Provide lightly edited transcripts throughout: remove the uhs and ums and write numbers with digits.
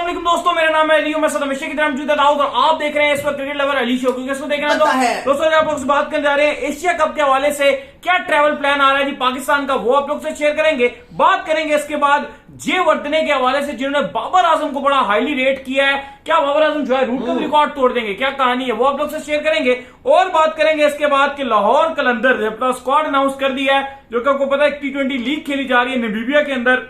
अस्सलाम दोस्तों, मेरा नाम है अली, मैं हमेशा की तरह मौजूद दाऊद और आप देख रहे हैं इस वक्त क्रिकेट लवर अली शो। क्योंकि इसको देखना तो दोस्तों आप लोग से बात करने जा रहे हैं एशिया कप के हवाले से क्या ट्रैवल प्लान आ रहा है जी पाकिस्तान का, वो आप लोग से शेयर करेंगे। बात करेंगे इसके बाद जे वर्धने के हवाले से जिन्होंने बाबर आजम को बड़ा हाईली रेट किया है, क्या बाबर आजम जो है रूट का रिकॉर्ड तोड़ देंगे, क्या कहानी है वो आप लोग से शेयर करेंगे। और बात करेंगे इसके बाद कि लाहौर कलंदर ने अपना स्क्वाड अनाउंस कर दिया है, जो कि आपको पता है T20 लीग खेली जा रही है नामीबिया के अंदर।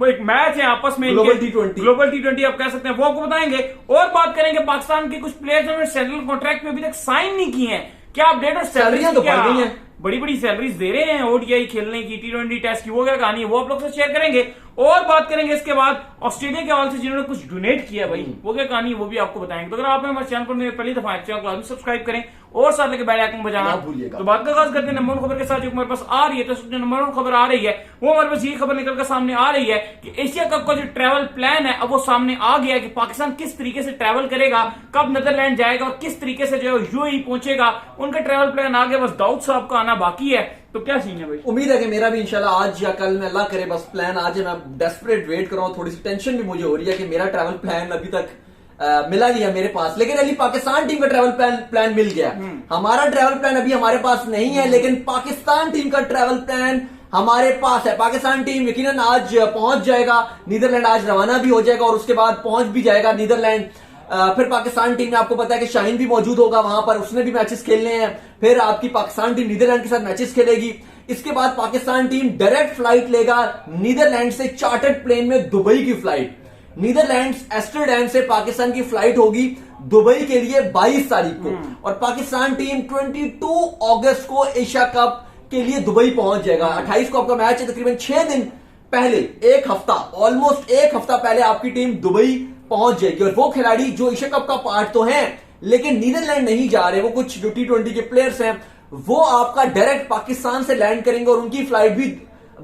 एक मैच है आपस में, ग्लोबल टी20 आप कह सकते हैं, वो आपको बताएंगे। और बात करेंगे पाकिस्तान के कुछ प्लेयर्स ने सेंट्रल कॉन्ट्रैक्ट में अभी तक साइन नहीं किए हैं, क्या अपडेट और सैलरी तो बढ़ गई है, बड़ी बड़ी सैलरीज दे रहे हैं ओडीआई खेलने की, T20 टेस्ट की, वो क्या कहानी है वो आप लोग से शेयर करेंगे। और बात करेंगे इसके बाद ऑस्ट्रेलिया के हवाले से जिन्होंने कुछ डोनेट किया भाई, वो क्या कहानी है वो भी आपको बताएंगे। तो अगर आप हमारे चैनल पर पहली दफा चैनल को सब्सक्राइब करें और साथ लेके बेल आइकन बजाना भूलिएगा। तो बात का आगाज करते हैं नंबर 1 खबर के साथ, जो हमारे पास आ रही है। तो जो नंबर 1 खबर आ रही है वो हमारे पास ये खबर निकल कर सामने आ रही है कि एशिया कप का जो ट्रैवल प्लान है अब वो सामने आ गया है कि पाकिस्तान किस तरीके से ट्रैवल करेगा, कब नीदरलैंड जाएगा और किस तरीके से जो है यूएई पहुंचेगा। उनका ट्रैवल प्लान आ गया, बस दाऊद साहब का आना बाकी है। तो क्या सीन है भाई? उम्मीद है कि मेरा भी इंशाल्लाह आज या कल में, अल्लाह करे बस प्लान आज है। मैं डेस्परेट वेट कर रहा हूँ, थोड़ी सी टेंशन भी मुझे हो रही है कि मेरा ट्रैवल प्लान अभी तक मिला नहीं है मेरे पास, लेकिन अली पाकिस्तान टीम का ट्रैवल प्लान मिल गया। हमारा ट्रैवल प्लान अभी हमारे पास नहीं है, लेकिन पाकिस्तान टीम का ट्रैवल प्लान हमारे पास है। पाकिस्तान टीम यकीनन आज पहुंच जाएगा नीदरलैंड, आज रवाना भी हो जाएगा और उसके बाद पहुंच भी जाएगा नीदरलैंड। फिर पाकिस्तान टीम में आपको पता है कि शाहीन भी मौजूद होगा वहां पर, उसने भी मैचेस खेलने हैं। फिर आपकी पाकिस्तान टीम नीदरलैंड के साथ मैचेस खेलेगी। इसके बाद पाकिस्तान टीम डायरेक्ट फ्लाइट लेगा नीदरलैंड से, चार्टर्ड प्लेन में दुबई की फ्लाइट। नीदरलैंड एम्स्टरडैम से पाकिस्तान की फ्लाइट होगी दुबई के लिए 22 तारीख को, और पाकिस्तान टीम 22 अगस्त को एशिया कप के लिए दुबई पहुंच जाएगा। 28 को आपका मैच है, तकरीबन 6 दिन पहले, एक हफ्ता, ऑलमोस्ट एक हफ्ता पहले आपकी टीम दुबई पहुंच जाएगी। और वो खिलाड़ी जो एशिया कप का पार्ट तो हैं लेकिन नीदरलैंड नहीं जा रहे, वो कुछ जो T20 के प्लेयर्स हैं वो आपका डायरेक्ट पाकिस्तान से लैंड करेंगे और उनकी फ्लाइट भी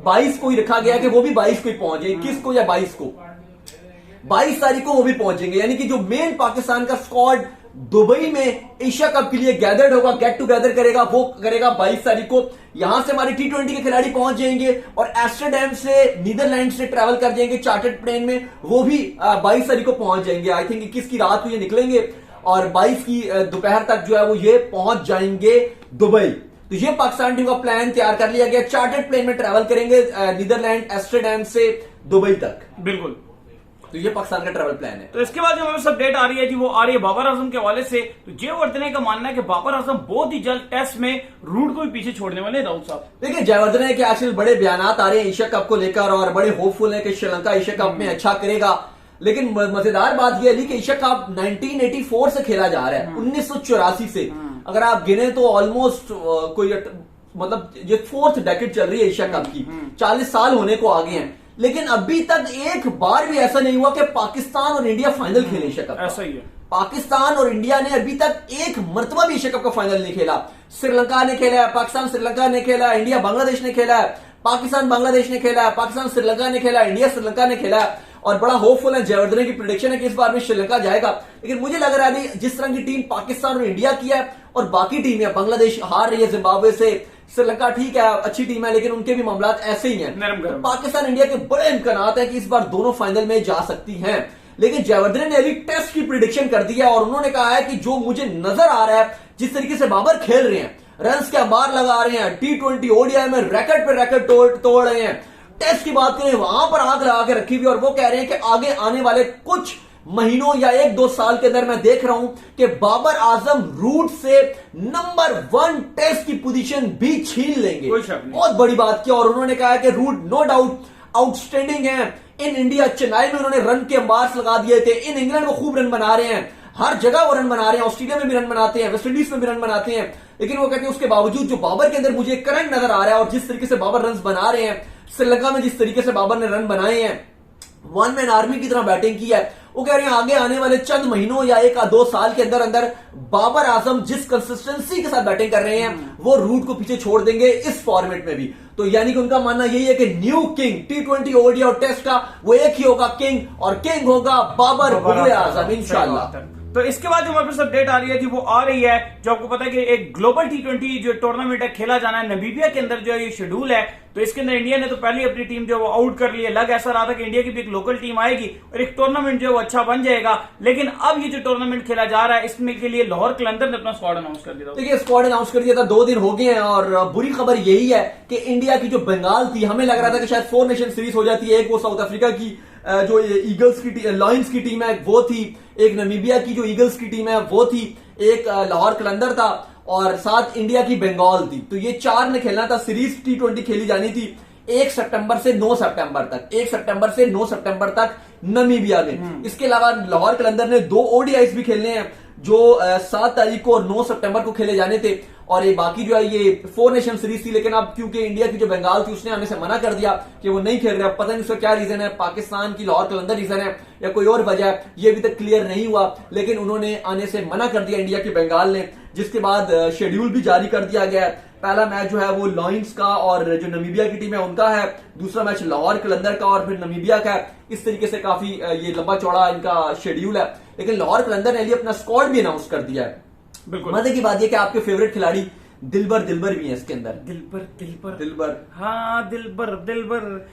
22 को ही रखा गया कि वो भी 22 को ही पहुंचे, 21 को या 22 को, 22 तारीख को वो भी पहुंचेंगे। यानी कि जो मेन पाकिस्तान का स्क्वाड दुबई में एशिया कप के लिए गैदर्ड होगा, गेट टूगेदर करेगा, वो करेगा 22 तारीख को। यहां से हमारे T20 के खिलाड़ी पहुंच जाएंगे और एम्स्टरडैम से नीदरलैंड से ट्रैवल कर जाएंगे चार्टर्ड प्लेन में, वो भी 22 तारीख को पहुंच जाएंगे। आई थिंक 21 की रात को ये निकलेंगे और 22 की दोपहर तक जो है वो ये पहुंच जाएंगे दुबई। तो ये पाकिस्तान टीम का प्लान तैयार कर लिया गया, चार्टर्ड प्लेन में ट्रैवल करेंगे नीदरलैंड एम्स्टरडैम से दुबई तक। बिल्कुल, तो ये पाकिस्तान का ट्रैवल प्लान है। तो इसके बाद जो हमें अपडेट आ रही है जी वो आ रही है बाबर आजम के हवाले से। तो जे वर्धने का मानना है कि बाबर आजम बहुत ही जल्द टेस्ट में रूट को भी पीछे छोड़ने वाले हैं। दाऊद साहब देखिए, जयवर्धने के आजकल बड़े बयान आ रहे हैं एशिया कप को लेकर और बड़े होपफुल है कि श्रीलंका एशिया कप में अच्छा करेगा। लेकिन मजेदार बात यह है कि एशिया कप 1984 से खेला जा रहा है, 1984 से। अगर आप गिने तो ऑलमोस्ट कोई मतलब ये 4th डेकेड चल रही है एशिया कप की, 40 साल होने को आ गए हैं। लेकिन अभी तक एक बार भी ऐसा नहीं हुआ कि पाकिस्तान और इंडिया फाइनल खेले एशिया कप। ऐसा ही है, पाकिस्तान और इंडिया ने अभी तक एक मर्तबा भी एशिया कप का फाइनल नहीं खेला। श्रीलंका ने खेला है, पाकिस्तान श्रीलंका ने खेला है, इंडिया बांग्लादेश ने खेला है, पाकिस्तान बांग्लादेश ने खेला है, पाकिस्तान श्रीलंका ने खेला है, इंडिया श्रीलंका ने खेला है। और बड़ा होपफुल है, जयवर्धने की प्रेडिक्शन है कि इस बार भी श्रीलंका जाएगा। लेकिन मुझे लग रहा है जिस तरह की टीम पाकिस्तान और इंडिया की है और बाकी टीम है, बांग्लादेश हार रही है जिम्बाब्वे से, श्रीलंका ठीक है अच्छी टीम है लेकिन उनके भी मामला ऐसे ही हैं। तो पाकिस्तान इंडिया के बड़े इम्कानात है कि इस बार दोनों फाइनल में जा सकती हैं। लेकिन जयवर्धने ने अभी टेस्ट की प्रेडिक्शन कर दी है और उन्होंने कहा है कि जो मुझे नजर आ रहा है, जिस तरीके से बाबर खेल रहे हैं, रन्स के अंबार लगा रहे हैं, T20 ओडीआई में रैकेट पे रैकेट तोड़ रहे हैं, टेस्ट की बात करें वहां पर आग लगा के रखी हुई, और वो कह रहे हैं कि आगे आने वाले कुछ महीनों या 1-2 साल के अंदर मैं देख रहा हूं कि बाबर आजम रूट से नंबर 1 टेस्ट की पोजीशन भी छीन लेंगे। बहुत बड़ी बात की। और उन्होंने कहा कि रूट नो डाउट आउटस्टैंडिंग है। इन इंडिया, चेन्नई में उन्होंने रन के अंबार्स लगा दिए थे, इन इंग्लैंड वो खूब रन बना रहे हैं, हर जगह वो रन बना रहे हैं, ऑस्ट्रेलिया में भी रन बनाते हैं, वेस्ट इंडीज में भी रन बनाते हैं। लेकिन वो कहते हैं उसके बावजूद जो बाबर के अंदर मुझे करंट नजर आ रहा है और जिस तरीके से बाबर रन बना रहे हैं, श्रीलंका में जिस तरीके से बाबर ने रन बनाए हैं, वन मैन आर्मी की तरह बैटिंग की है, वो कह रहे हैं आगे आने वाले चंद महीनों या 1-2 साल के अंदर अंदर बाबर आजम जिस कंसिस्टेंसी के साथ बैटिंग कर रहे हैं वो रूट को पीछे छोड़ देंगे इस फॉर्मेट में भी। तो यानी कि उनका मानना यही है कि न्यू किंग T20 ओडीआई और टेस्ट का वो एक ही होगा किंग, और किंग होगा बाबर आजम इंशाल्लाह। तो इसके बाद जो हमारे पास अपडेट आ रही है जी वो आ रही है, जो आपको पता है कि एक ग्लोबल T20 जो टूर्नामेंट है खेला जाना है नमीबिया के अंदर, जो है ये शेड्यूल है। तो इसके अंदर इंडिया ने तो पहले अपनी टीम जो वो आउट कर ली है। लग ऐसा रहा था कि इंडिया की भी एक लोकल टीम आएगी और एक टूर्नामेंट जो है वो अच्छा बन जाएगा, लेकिन अब ये जो टूर्नामेंट खेला जा रहा है इसमें के लिए लाहौर कलंदर ने अपना स्क्वाड अनाउंस कर दिया था। देखिए स्क्वाड अनाउंस कर दिया था, 2 दिन हो गए हैं और बुरी खबर यही है कि इंडिया की जो बंगाल थी, हमें लग रहा था कि शायद 4 नेशन सीरीज हो जाती है। एक वो साउथ अफ्रीका की जो ईगल्स की लॉयंस की टीम है वो थी, एक नमीबिया की जो ईगल्स की टीम है वो थी, एक लाहौर कलंदर था और साथ इंडिया की बंगाल थी। तो ये 4 ने खेलना था। सीरीज T20 खेली जानी थी 1 सितंबर से 9 सितंबर तक, 1 सितंबर से 9 सितंबर तक नमीबिया में। इसके अलावा लाहौर कलंदर ने 2 ODIs भी खेलने हैं जो 7 तारीख को और 9 सितंबर को खेले जाने थे। और ये बाकी जो है ये 4 नेशन सीरीज थी, लेकिन अब क्योंकि इंडिया की जो बंगाल थी उसने आने से मना कर दिया कि वो नहीं खेल रहा। पता नहीं उसका क्या रीजन है, पाकिस्तान की लाहौर कलंदर रीजन है या कोई और वजह है, ये अभी तक क्लियर नहीं हुआ, लेकिन उन्होंने आने से मना कर दिया इंडिया की बंगाल ने। जिसके बाद शेड्यूल भी जारी कर दिया गया है। पहला मैच जो है वो लॉयंस का और जो नमीबिया की टीम है उनका है, दूसरा मैच लाहौर कलंदर का और फिर नमीबिया का है। इस तरीके से काफी ये लंबा चौड़ा इनका शेड्यूल है, लेकिन लाहौर कलंदर ने अपना स्क्वाड भी अनाउंस कर दिया है। बिल्कुल मजे की बात यह कि आपके फेवरेट खिलाड़ी दिलबर भी है इसके अंदर। दिलबर हाँ दिलबर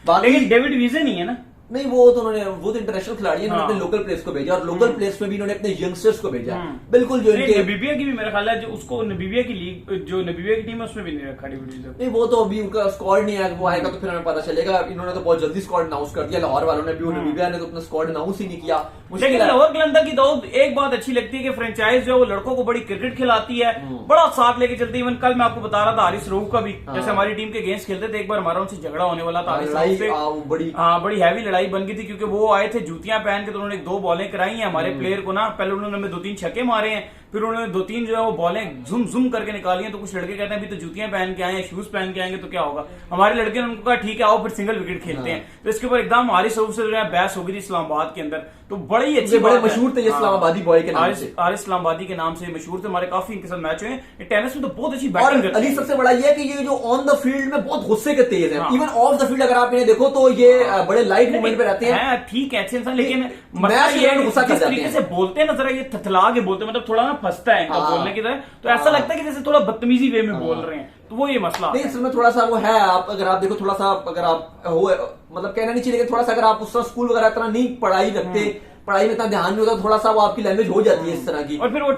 बाकी- लेकिन डेविड वीजे नहीं है ना। नहीं, वो तो इंटरनेशनल खिलाड़ी है, इन्होंने अपने लोकल प्लेयर्स को भेजा और लोकल प्लेयर्स में भी इन्होंने अपने यंगस्टर्स को भेजा। बिल्कुल जो इनके नमीबिया की भी मेरा ख्याल है जो उसको नमीबिया की लीग जो नमीबिया की टीम है उसमें भी नहीं रखा डेविड वीजे। नहीं, वो तो अभी उनका स्क्वाड नहीं है, वो आएगा तो फिर हमें पता चलेगा। इन्होंने तो बहुत जल्दी स्क्वाड अनाउंस कर दिया लाहौर वालों ने भी, नमीबिया ने तो अपना स्क्वाड अनाउंस ही नहीं किया। लेकिन लाहौर कलंदर की तो एक बात अच्छी लगती है कि फ्रेंचाइज जो है वो लड़कों को बड़ी क्रिकेट खिलाती है, बड़ा साथ लेके चलती है। इवन कल मैं आपको बता रहा था हारिस रऊफ का भी, जैसे हमारी टीम के अगेंस्ट खेलते थे, एक बार हमारा उनसे झगड़ा होने वाला था हारिस रऊफ से, बड़ी हैवी लड़ाई बन गई थी क्योंकि वो आए थे जूतियां पहन के, तो उन्होंने 2 बॉलें कराई हैं हमारे प्लेयर को ना। पहले उन्होंने हमें 2-3 छक्के मारे हैं, फिर उन्होंने 2-3 जो है वो बॉलें झुम करके निकाली हैं। तो कुछ लड़के कहते हैं अभी तो जूतियां पहन के आए हैं, शूज पहन के आएंगे तो क्या होगा। हमारे लड़के ने उनको कहा ठीक है आओ फिर सिंगल विकेट खेलते हैं। तो इसके ऊपर एकदम हारिस रऊफ से जो है बहस हो गई थी इस्लामाबाद के अंदर। तो बड़ी अच्छी बड़े मशहूर थे इस्लामाबादी बॉय के नाम से, हारिस इस्लामाबादी के नाम से मशहूर थे। हमारे काफी इनके साथ मैच हुए हैं। टेनिस में तो बहुत अच्छी बैटिंग करते हैं। अली सबसे बड़ा ये है कि ये जो ऑन द फील्ड में बहुत गुस्से के तेज है, इवन ऑफ द फील्ड अगर आप इन्हें देखो तो ये बड़े लाइट मूवमेंट पे रहते हैं। ठीक है अच्छे इंसान, लेकिन मैच ये गुस्सा जिस तरीके से बोलते हैं ना, जरा ये थथला के बोलते हैं, मतलब थोड़ा ना फंसता है इनका बोलने की तरह, तो ऐसा लगता है कि जैसे थोड़ा बदतमीजी वे में बोल रहे हैं। तो वो ये मसला नहीं, इसमें थोड़ा सा वो है। आप अगर आप देखो थोड़ा सा, अगर आप हो मतलब कहना नहीं चाहिए, लेकिन थोड़ा सा अगर आप उस तरह स्कूल वगैरह इतना नहीं पढ़ाई रखते, पढ़ाई में इतना ध्यान नहीं होता, थोड़ा सा वो आपकी लैंग्वेज हो जाती है इस तरह की। और फिर वो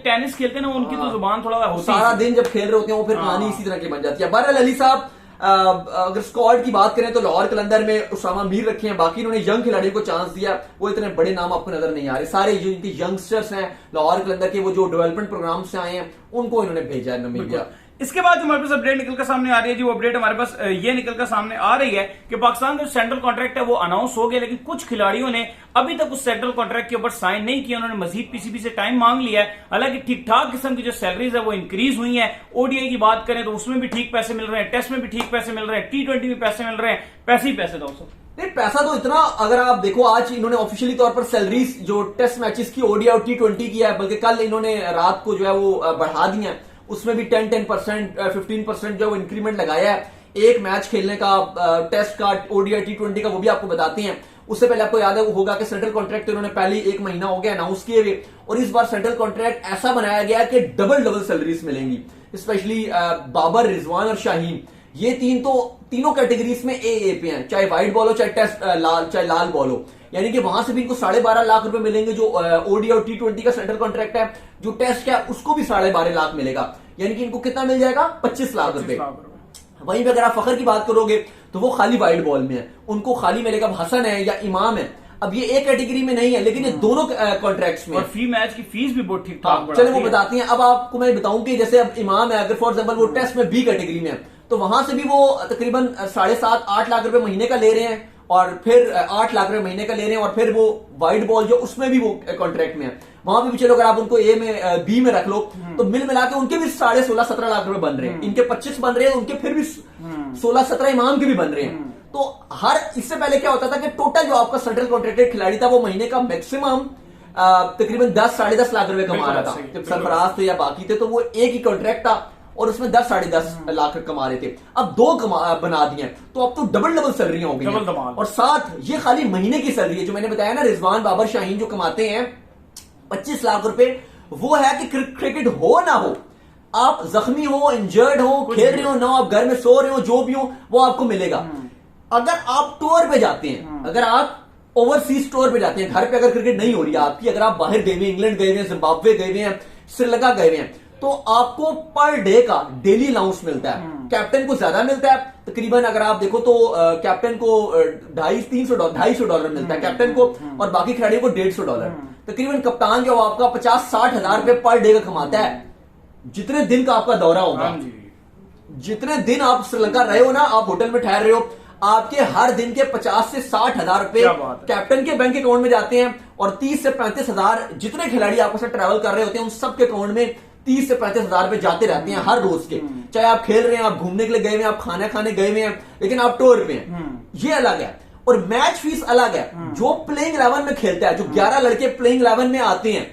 टेनिस खेलते हैं ना, उनकी तो जुबान थोड़ा होती है, सारा दिन जब खेल रहे होते हैं वो फिर कहानी इसी तरह की बन जाती है। बहरहाल अली साहब, अगर स्क्वाड की बात करें तो लाहौर कलंदर में उसामा मीर रखे हैं, बाकी इन्होंने यंग खिलाड़ियों को चांस दिया। वो इतने बड़े नाम आपको नजर नहीं आ रहे, सारे जो इनके यंगस्टर्स हैं लाहौर कलंदर के, वो जो डेवलपमेंट प्रोग्राम से आए हैं उनको इन्होंने भेजा है नमीबिया। इसके बाद जो हमारे पास अपडेट निकल कर सामने आ रही है जी, वो अपडेट हमारे पास ये निकल कर सामने आ रही है कि पाकिस्तान का जो सेंट्रल कॉन्ट्रैक्ट है वो अनाउंस हो गया, लेकिन कुछ खिलाड़ियों ने अभी तक उस सेंट्रल कॉन्ट्रैक्ट के ऊपर साइन नहीं किया। उन्होंने मजीद पीसीबी से टाइम मांग लिया है। हालांकि ठीक ठाक किस्म की जो सैलरीज है वो इंक्रीज हुई है। ओडीआई की बात करें तो उसमें भी ठीक पैसे मिल रहे हैं, टेस्ट में भी ठीक पैसे मिल रहे हैं, T20 में पैसे मिल रहे हैं, पैसे ही पैसे दोस्तों। नहीं, पैसा तो इतना, अगर आप देखो आज इन्होंने ऑफिशियली तौर पर सैलरीज जो टेस्ट मैचेस की ओडीआई और T20 की है, बल्कि कल इन्होंने रात को जो है वो बढ़ा दी है, उसमें भी 10% 15% जो है वो इंक्रीमेंट लगाया है। एक मैच खेलने का, टेस्ट का, ओडीआई T20 का, वो भी आपको बताते हैं। उससे पहले आपको याद है वो होगा कि सेंट्रल कॉन्ट्रैक्ट तो इन्होंने पहले 1 महीना हो गया अनाउंस किए हुए, और इस बार सेंट्रल कॉन्ट्रैक्ट ऐसा बनाया गया कि डबल सैलरीज मिलेंगी। स्पेशली बाबर, रिजवान और शाहीन, ये तीनों कैटेगरीज में ए पे हैं, चाहे व्हाइट बॉल हो, चाहे टेस्ट चाहे लाल बॉल हो। यानी कि वहां से भी इनको 12.5 लाख रुपए मिलेंगे। जो ओडीआई और T20 का सेंट्रल कॉन्ट्रैक्ट है, जो टेस्ट का उसको भी 12.5 लाख मिलेगा। यानी कि इनको कितना मिल जाएगा? 25 लाख रुपए। वहीं पे अगर आप फखर की बात करोगे तो वो खाली व्हाइट बॉल में है, उनको खाली मिलेगा हसन है या इमाम है। अब ये एक कैटेगरी में नहीं है, लेकिन ये दोनों कॉन्ट्रैक्ट्स में। और फी मैच की फीस भी बहुत ठीक ठाक चलो वो बताती हैं। अब आपको मैं बताऊं कि जैसे अब इमाम है, अगर फॉर एग्जाम्पल वो टेस्ट में बी कैटेगरी में है, तो वहां से भी वो तकरीबन 7.5-8 लाख रुपए महीने का ले रहे हैं, और फिर 8 लाख रुपए महीने का ले रहे हैं, और फिर वो व्हाइट बॉल जो उसमें भी वो कॉन्ट्रैक्ट में है, वहां पे भी चलो अगर आप उनको ए में बी में रख लो तो मिल मिला के उनके भी 16.5-17 लाख रुपए बन रहे हैं। इनके 25 बन रहे हैं, उनके फिर भी 16-17 इमाम के भी बन रहे हैं। तो हर, इससे पहले क्या होता था कि टोटल जो आपका सेंट्रल कॉन्ट्रैक्टेड खिलाड़ी था वो महीने का मैक्सिमम तकरीबन 10-10.5 लाख रुपए कमा रहा था। जब सरफराज थे या बाकी थे तो वो एक ही कॉन्ट्रैक्ट था और उसमें 10-10.5 लाख कमा रहे थे। अब 2 बना दिए, तो अब तो डबल सैलरियां हो गई हैं। और साथ ये खाली महीने की सैलरी है, जो मैंने बताया ना, रिजवान, बाबर, शाहीन जो कमाते हैं 25 लाख रुपए वो है कि क्रिकेट हो ना हो, आप जख्मी हो, इंजर्ड हो, खेल रहे हो ना, आप घर में सो रहे हो, जो भी हो वो आपको मिलेगा। अगर आप टूर पे जाते हैं, अगर आप ओवरसीज टूर पे जाते हैं, घर पे अगर क्रिकेट नहीं हो रही है आपकी, अगर आप बाहर गए हुए, इंग्लैंड गए हुए हैं, जिम्बाब्वे गए हुए हैं, श्रीलंका गए हुए हैं, तो आपको पर डे का डेली अलाउंस मिलता है। कैप्टन को ज्यादा मिलता है, तकरीबन अगर आप देखो तो कैप्टन को $250 मिलता है कैप्टन को, और बाकी खिलाड़ियों को $150। तकरीबन कप्तान जो आपका 50-60 हजार रुपए पर डे का कमाता है। जितने दिन का आपका दौरा होगा, जितने दिन आप श्रीलंका रहे हो ना, आप होटल में ठहर रहे हो, आपके हर दिन के 50 से 60 हजार रुपए कैप्टन के बैंक अकाउंट में जाते हैं, और 30 से 35 हजार जितने खिलाड़ी आपस में ट्रैवल कर रहे होते हैं उन सबके अकाउंट में 30 से 35 हजार रुपए जाते रहते हैं हर रोज के। चाहे आप खेल रहे हैं, आप घूमने के लिए गए हुए हैं, आप खाना खाने गए हुए हैं, लेकिन आप टूर पे हैं, ये अलग है। और मैच फीस अलग है। जो प्लेइंग 11 में खेलता है, जो 11 लड़के प्लेइंग 11 में आते हैं,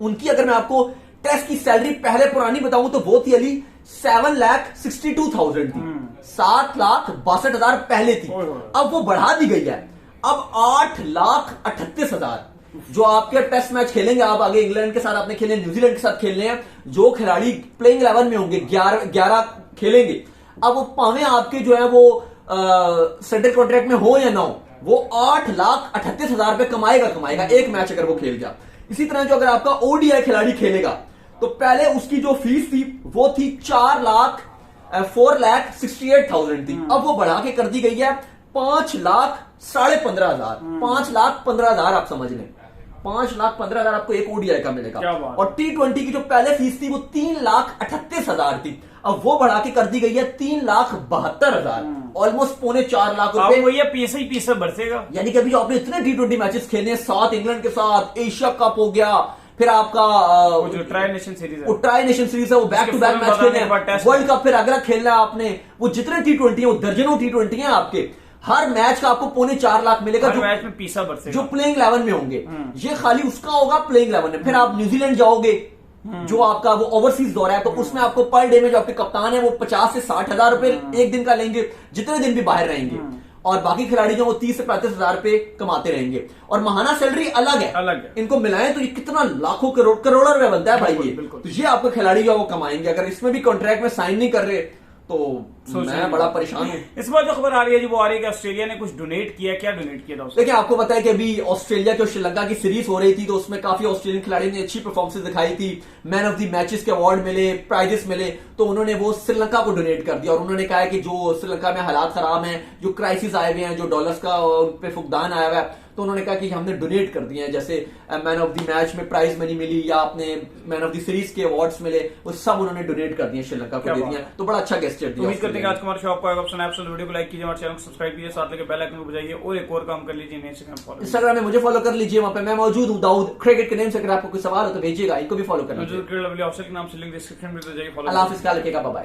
उनकी अगर मैं आपको टेस्ट की सैलरी पहले पुरानी बताऊं तो वो थी अली 7,62,000 थी, 7,62,000 पहले थी। अब वो बढ़ा दी गई है, अब 8,38,000। जो आपके टेस्ट मैच खेलेंगे, आप आगे इंग्लैंड के साथ आपने खेले, न्यूजीलैंड के साथ खेलने हैं, जो खिलाड़ी प्लेइंग 11 में होंगे 11 खेलेंगे, अब वो पावे आपके जो है वो सेंट्रल कॉन्ट्रैक्ट में हो या ना हो, वो 8,38,000 रुपए कमाएगा एक मैच अगर वो खेल गया। इसी तरह जो अगर आपका ओडीआई खिलाड़ी खेलेगा तो पहले उसकी जो फीस थी वो थी 4,68,000 थी, अब वो बढ़ा के कर दी गई है 5,15,500। 5,15,000 आप समझ लें, 5,15,000 आपको एक ओडीआई का मिलेगा। और T20 की जो पहले फीस थी वो 3,38,000 थी, अब वो बढ़ा के कर दी गई है 3,72,000, ऑलमोस्ट 3.25 लाख रुपए। पीसे बरसेगा, यानी कि अभी आपने इतने T20 मैचेस खेले, 7 इंग्लैंड के साथ, एशिया कप हो गया, फिर आपका जो ट्राई नेशन सीरीज है, वो ट्राई नेशन सीरीज है, वो बैक टू बैक मैच खेलने हैं, वर्ल्ड कप फिर अगला खेलना है आपने, वो जितने T20 है वो दर्जनों T20 है आपके, हर मैच का आपको 3.25 लाख मिलेगा, जो मैच में पीसा बरसेगा, जो प्लेइंग 11 में होंगे। ये खाली उसका होगा प्लेइंग 11 में। फिर आप न्यूजीलैंड जाओगे, जो आपका वो ओवरसीज दौरा है, तो उसमें आपको पर डे में जो आपके कप्तान है वो 50 से 60 हजार रुपए एक दिन का लेंगे, जितने दिन भी बाहर रहेंगे, और बाकी खिलाड़ी जो वो 30 से 35 हजार रुपए कमाते रहेंगे। और महाना सैलरी अलग है, इनको मिलाएं तो ये कितना लाखों करोड़ों रुपए बनता है भाई ये। तो ये आपके खिलाड़ी जो वो कमाएंगे, अगर इसमें भी कॉन्ट्रैक्ट में साइन नहीं कर रहे तो मैं बड़ा परेशान हूं। इस बार जो खबर आ रही है जी वो आ रही है कि ऑस्ट्रेलिया ने कुछ डोनेट किया, क्या डोनेट किया था उसने? देखिए, आपको पता है कि अभी ऑस्ट्रेलिया की और श्रीलंका की सीरीज हो रही थी, तो उसमें काफी ऑस्ट्रेलियन खिलाड़ी ने अच्छी परफॉर्मेंस दिखाई थी, मैन ऑफ द मैचेस के अवार्ड मिले, प्राइजेस मिले, तो उन्होंने वो श्रीलंका को डोनेट कर दिया। और उन्होंने कहा है कि जो श्रीलंका में हालात खराब हैं, जो क्राइसिस आए हुए हैं, जो डॉलर्स का उन पे फुकदान आया हुआ है, तो उन्होंने कहा कि हमने डोनेट कर दिए हैं। जैसे मैन ऑफ द मैच में प्राइज मनी मिली, या अपने मैन ऑफ द सीरीज के अवार्ड्स मिले, वो सब उन्होंने डोनेट कर दिए, श्रीलंका को दे दिया। तो बड़ा अच्छा गेस्चर दिया। उम्मीद करते हैं कि आज हमारे शो आपको आएगा पसंद। आप वीडियो को लाइक कीजिए, हमारे चैनल को सब्सक्राइब कीजिए, साथ लेके बेल आइकन को बजाइए, और एक और काम कर लीजिए, इंस्टाग्राम में मुझे फॉलो कर लीजिए, वहां पे मैं मौजूद हूँ, दाऊद क्रिकेट के नेम से। अगर आपको कोई सवाल हो तो भेजिएगा, इनको भी फॉलो करना। के नाम से लिंक डिस्क्रिप्शन में तो जाइए, फॉलो। अल्लाह हाफिज़, ख्याल रखिएगा, बाय बाय।